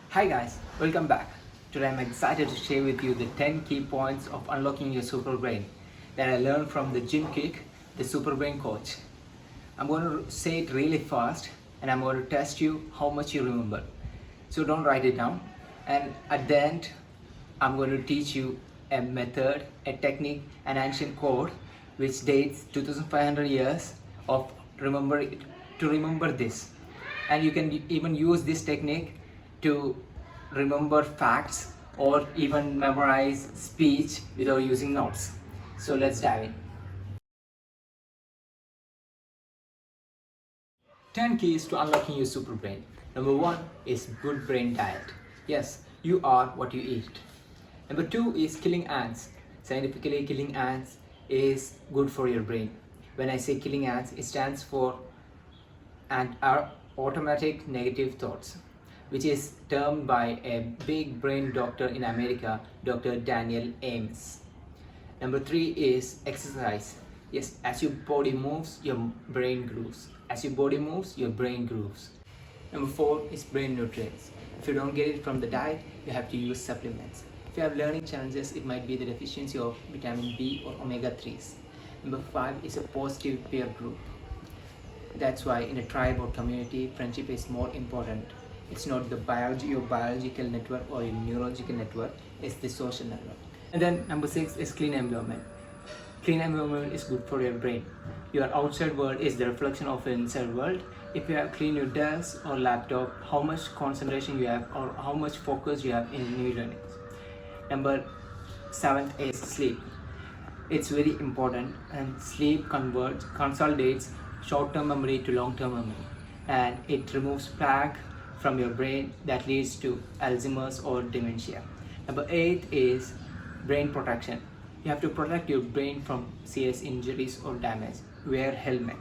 Hi guys, welcome back. Today I'm excited to share with you the 10 key points of unlocking your super brain that I learned from the Kwik, the super brain coach. I'm going to say it really fast and I'm going to test you how much you remember. So don't write it down. And at the end, I'm going to teach you a method, a technique, an ancient code which dates 2500 years of remember this. And you can even use this technique to remember facts or even memorize speech without using notes. So let's dive in. 10 keys to unlocking your super brain. Number 1 is good brain diet. Yes, you are what you eat. Number 2 is killing ants. Scientifically, killing ants is good for your brain. When I say killing ants, it stands for and are automatic negative thoughts, which is termed by a big brain doctor in America, Dr. Daniel Ames. Number 3 is exercise. Yes, as your body moves, your brain grooves. As your body moves, your brain grooves. Number 4 is brain nutrients. If you don't get it from the diet, you have to use supplements. If you have learning challenges, it might be the deficiency of vitamin B or omega-3s. Number 5 is a positive peer group. That's why in a tribe or community, friendship is more important. It's not your biological network or your neurological network, it's the social network. And then number 6 is clean environment. Clean environment is good for your brain. Your outside world is the reflection of your inside world. If you have clean your desk or laptop, how much concentration you have or how much focus you have in new learnings. Number 7 is sleep. It's very important, and sleep consolidates short-term memory to long-term memory, and it removes plaque from your brain that leads to Alzheimer's or dementia. Number 8 is brain protection. You have to protect your brain from serious injuries or damage. Wear helmet.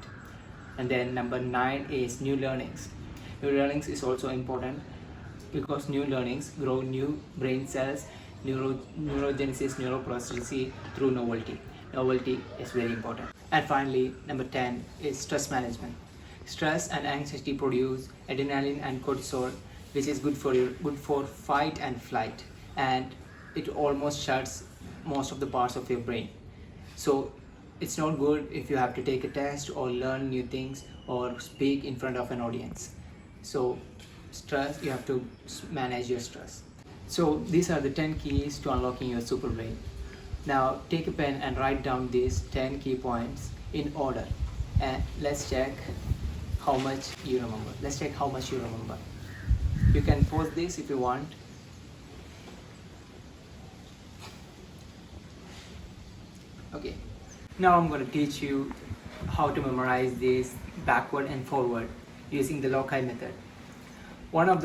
And then number 9 is new learnings. New learnings is also important because new learnings grow new brain cells, neurogenesis, neuroplasticity through novelty. Novelty is very important. And finally, number 10 is stress management. Stress and anxiety produce adrenaline and cortisol, which is good for fight and flight, and it almost shuts most of the parts of your brain. So it's not good if you have to take a test or learn new things or speak in front of an audience. So stress, you have to manage your stress. So these are the 10 keys to unlocking your super brain. Now take a pen and write down these 10 key points in order, and let's check how much you remember. You can pause this if you want. Okay, now I'm going to teach you how to memorize this backward and forward using the Loci method. One of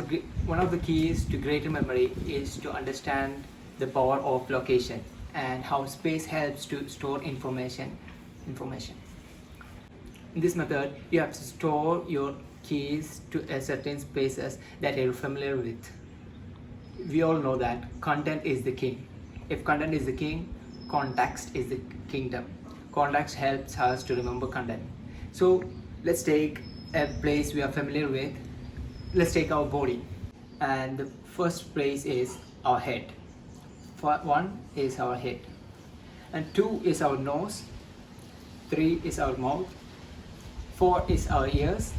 the keys to greater memory is to understand the power of location and how space helps to store information. In this method, you have to store your keys to a certain spaces that you're familiar with. We all know that content is the king. If content is the king, context is the kingdom. Context helps us to remember content. So let's take a place we are familiar with. Let's take our body, and the first place is our head. 1 is our head, and 2 is our nose, 3 is our mouth, 4 is our ears,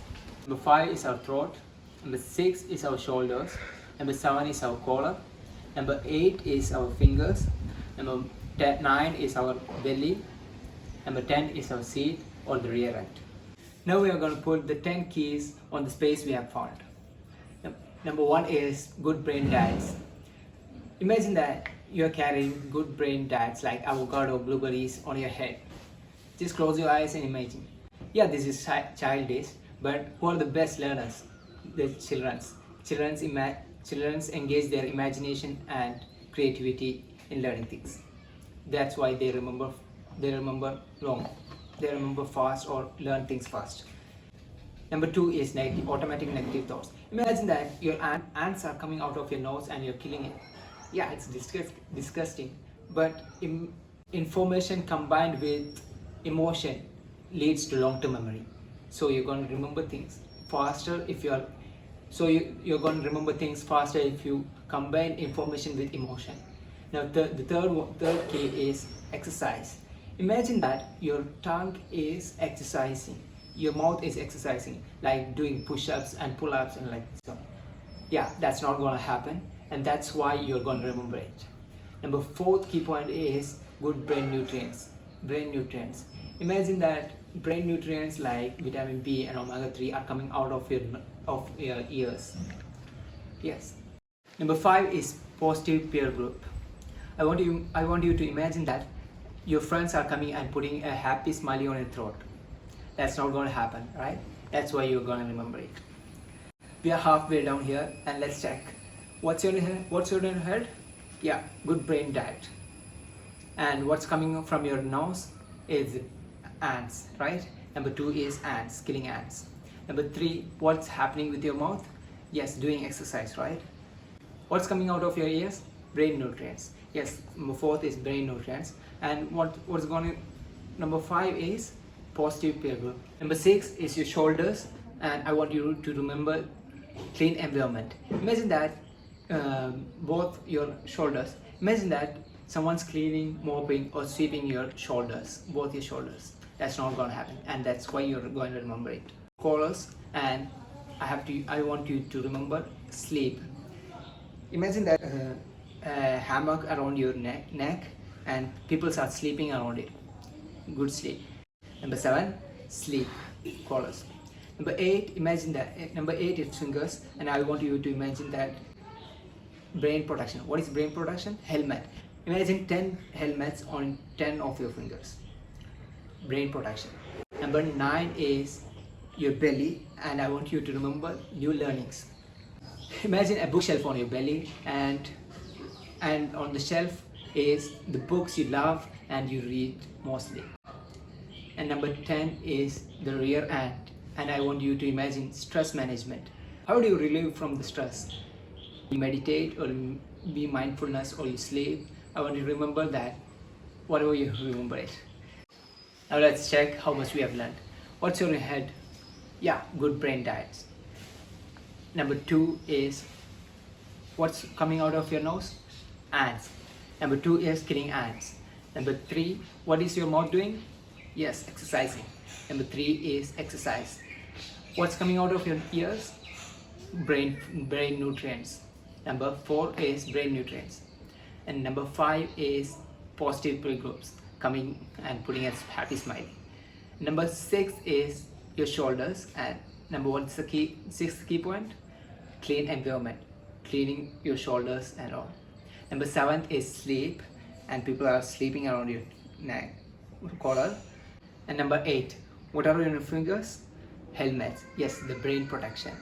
number 5 is our throat, number 6 is our shoulders, number 7 is our collar, number 8 is our fingers, number 9 is our belly, number 10 is our seat or the rear end. Now we are going to put the 10 keys on the space we have found. Number 1 is good brain diets. Imagine that you are carrying good brain diets like avocado, blueberries on your head. Just close your eyes and imagine. Yeah, this is childish, but who are the best learners? The childrens. Childrens engage their imagination and creativity in learning things. That's why they remember long. They remember fast or learn things fast. Number 2 is automatic negative thoughts. Imagine that your ants are coming out of your nose and you're killing it. Yeah, it's disgusting, but information combined with emotion leads to long-term memory. So you're going to remember things faster if you're So you're going to remember things faster if you combine information with emotion. Now the third key is exercise. Imagine that your tongue is exercising, your mouth is exercising, like doing push-ups and pull-ups and like so. Yeah, that's not going to happen, and that's why you're going to remember it. Number fourth key point is good brain nutrients. Brain nutrients. Imagine that brain nutrients like vitamin B and omega-3 are coming out of your ears. Yes. Number five is positive peer group. I want you to imagine that your friends are coming and putting a happy smiley on your throat. That's not going to happen, right? That's why you're going to remember it. We are halfway down here, and let's check. What's in your head? Yeah, good brain diet. And what's coming from your nose is ants, right? Number two is ants, killing ants. Number three, what's happening with your mouth? Yes, doing exercise, right? What's coming out of your ears? Brain nutrients. Yes, number fourth is brain nutrients. And number five is positive peer group. Number six is your shoulders, and I want you to remember clean environment. Imagine that both your shoulders. Imagine that someone's cleaning, mopping, or sweeping your shoulders, both your shoulders. That's not going to happen, and that's why you're going to remember it. Collars, and I want you to remember sleep. Imagine that a hammock around your neck, and people are sleeping around it. Good sleep. Number seven, sleep. Collars. Number eight, imagine that number eight is fingers, and I want you to imagine that brain protection. What is brain protection? Helmet. Imagine 10 helmets on 10 of your fingers. Brain protection. Number nine is your belly, and I want you to remember new learnings. Imagine a bookshelf on your belly, and on the shelf is the books you love and you read mostly. And number 10 is the rear end, and I want you to imagine stress management. How do you relieve from the stress? You meditate, or be mindfulness, or you sleep. I want you to remember that, whatever you remember it. Now let's check how much we have learned. What's on your head? Yeah, good brain diets. Number two is what's coming out of your nose? Ants. Number two is killing ants. Number three, what is your mouth doing? Yes, exercising. Number three is exercise. What's coming out of your ears? Brain nutrients. Number four is brain nutrients. And number five is positive peer groups, coming and putting a happy smile. Number six is your shoulders, and number one is the sixth key point, clean environment, cleaning your shoulders and all. Number seventh is sleep, and people are sleeping around your neck, collar. And number eight, what are your fingers? Helmets. Yes, the brain protection.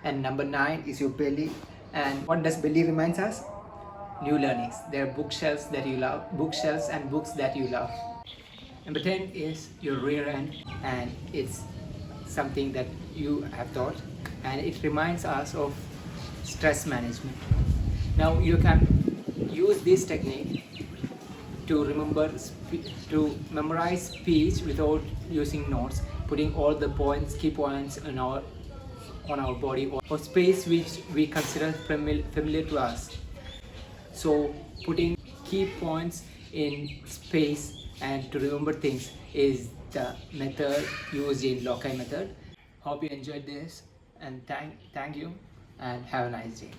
And number nine is your belly, and what does belly reminds us? New learnings. There are bookshelves that you love, bookshelves and books that you love. Number 10 is your rear end, and it's something that you have taught, and it reminds us of stress management. Now you can use this technique to memorize speech without using notes, putting all the key points on our body, or space which we consider familiar to us. So putting key points in space and to remember things is the method used in Loci Method. Hope you enjoyed this, and thank you, and have a nice day.